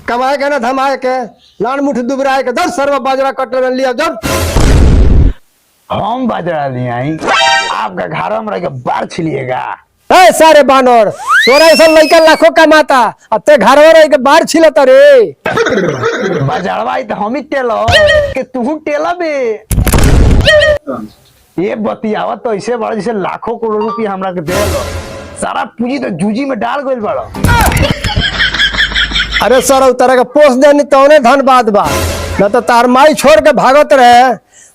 कमाए के ना धमाए के लान मुठ दुबराए के 10 सर्व बाजरा कट्टे में लिया जब हम बाजरा लिए आई आपका घर में रह के बार छिलिएगा। ए सारे बानर तोरा ऐसा लड़का लाखों कमाता अब ते घर में रह के बाहर छिलता रे बाजरवा तो हम ही टेलो कि तू टेला बे। ये बतियावा तो ऐसे बड़ा जैसे लाखों करोड़ रुपया हमरा के दे लो, सारा पूंजी तो जूजी में डाल गइल बड़ा। अरे सर तरह के पोस देनी तौने धनबाद बा न तो तार माई छोड़ के भागत रहे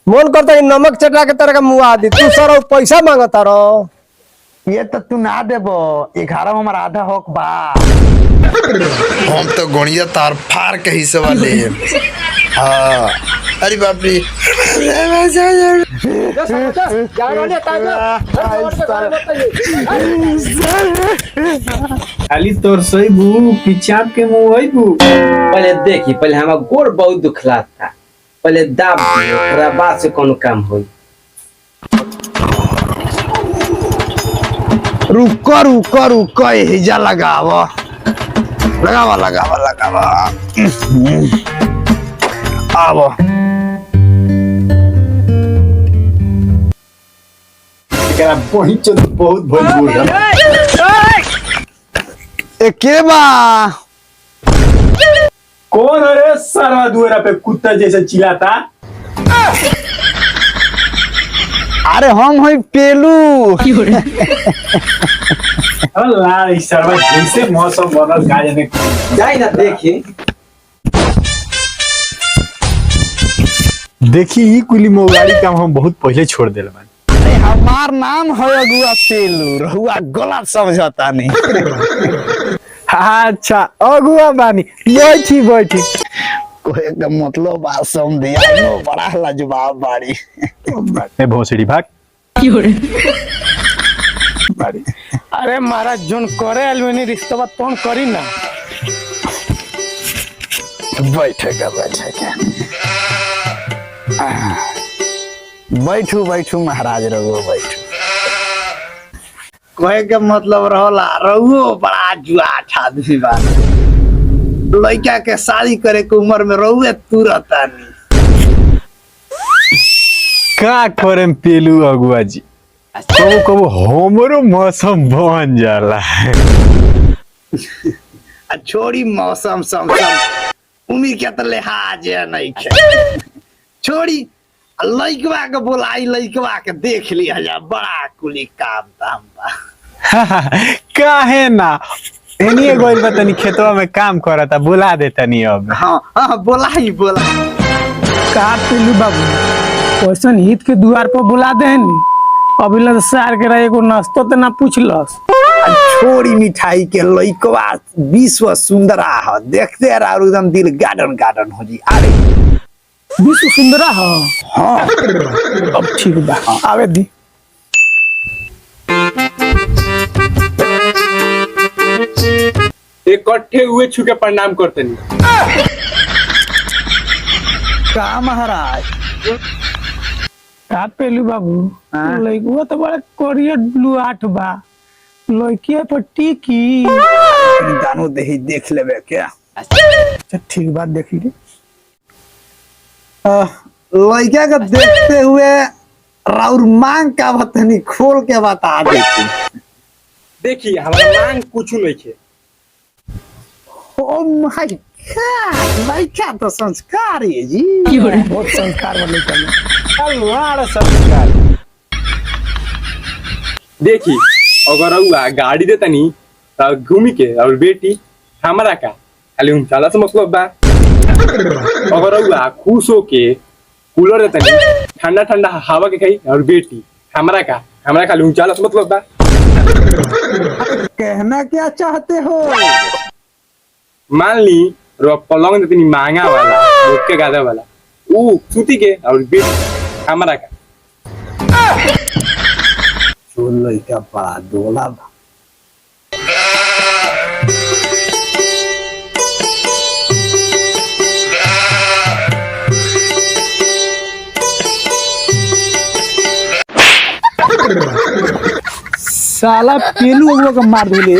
मन करता नमक चटा के तरह का मुआ दी तू सर पैसा मांगता रहो। ये तो तू ना देबो 11 में हमारा आधा हक बा। हम तो गोनिया तार फार के हिस्से वाले हैं। हाँ अरे बाप रे खाली तोर सही बू पिचाप के मुंह है बू। पहले देखी पहले हमारा गोड़ बहुत दुखला था, पहले दाब दियो बाद से कौन काम होई। रुको रुको रुको हिजा लगावा लगावा लगावा लगावा आवो एकरा बहुत बहुत भोजपुर है। ए के बा कौन है सारा दुआरा पे कुत्ता जैसा चिल्लाता? अरे हम है पेलू। अल्लाह इस सरवा जैसे मौसम बदल का जाने जाई ना देखी देखी ही कुली मोगाड़ी काम हम बहुत पहले छोड़ देले बानी। अरे हमार नाम है अगुआ पेलू, रहुआ गलत समझता नहीं। अच्छा अगुआ बानी बैठी बैठी कोई का मतलब बात समझे नो बड़ा लाजवाब बाड़ी। ए भोसड़ी भाग अरे महाराज जोन करे अलवेनी रिश्ता तोन करी ना बैठेगा बैठेगा बैठू बैठू महाराज रघु बैठू। कहे के मतलब रहला रघु बड़ा जुआठ आदमी बा, लड़का के शादी करे के उम्र में रहुए तुरंत नहीं। का करम पेलू अगुआ जी, कबो कबो हमरो मौसम बन जाला। छोड़ी मौसम समसम उम्र के तो लिहाज नहीं है। छोड़ी लइकवा के बोलाई लइकवा के देख लिया जा बड़ा कुली काम दाम बा। काहे ना एनिए गोइल बा तनी खेतवा में काम करता बुला दे तनी अब। हाँ हाँ बोलाई बोलाई का पेलू बाबू क्वेश्चन हित के द्वार पर बुला देनी अभी लग सार के रहे को नाश्तो तो ना पूछलस। छोड़ी मिठाई के लइकवा विश्व सुंदरा है देखते रहा एकदम दिल गार्डन गार्डन हो जी। अरे विश्व सुंदरा है। हाँ अब ठीक बा आवे दी। इकट्ठे हुए छुके प्रणाम करते नहीं। का महाराज का पेलू बाबू लइकवा तो बड़ा करियर ब्लू आठ बा, लइकिया पर टिकी दानो देही देख लेबे क्या। अच्छा ठीक बात देखी रे। लड़का का देखते हुए राउर मांग का बतनी खोल के बता देती। देखिए हमारा मांग कुछ नहीं है। ओ माय गॉड लड़का तो संस्कार है जी, बहुत संस्कार वाले अल्लाह संस्कार। देखी अगर हुआ गाड़ी देता नहीं तो घूमी के और बेटी हमारा का खाली उनचाला से मतलब बा। अगर हुआ खुश हो के कूलर देता नहीं ठंडा ठंडा हवा के खाई और बेटी हमारा का हमारा खाली उनचाला से मतलब बा। कहना क्या चाहते हो? मान ली रो पलंग देते नहीं महंगा वाला रोक के गादा वाला वो सूती के और बेटी हमारा का। लड़का बड़ा डोला बा। साला पेलू अगुआ का मार दिले।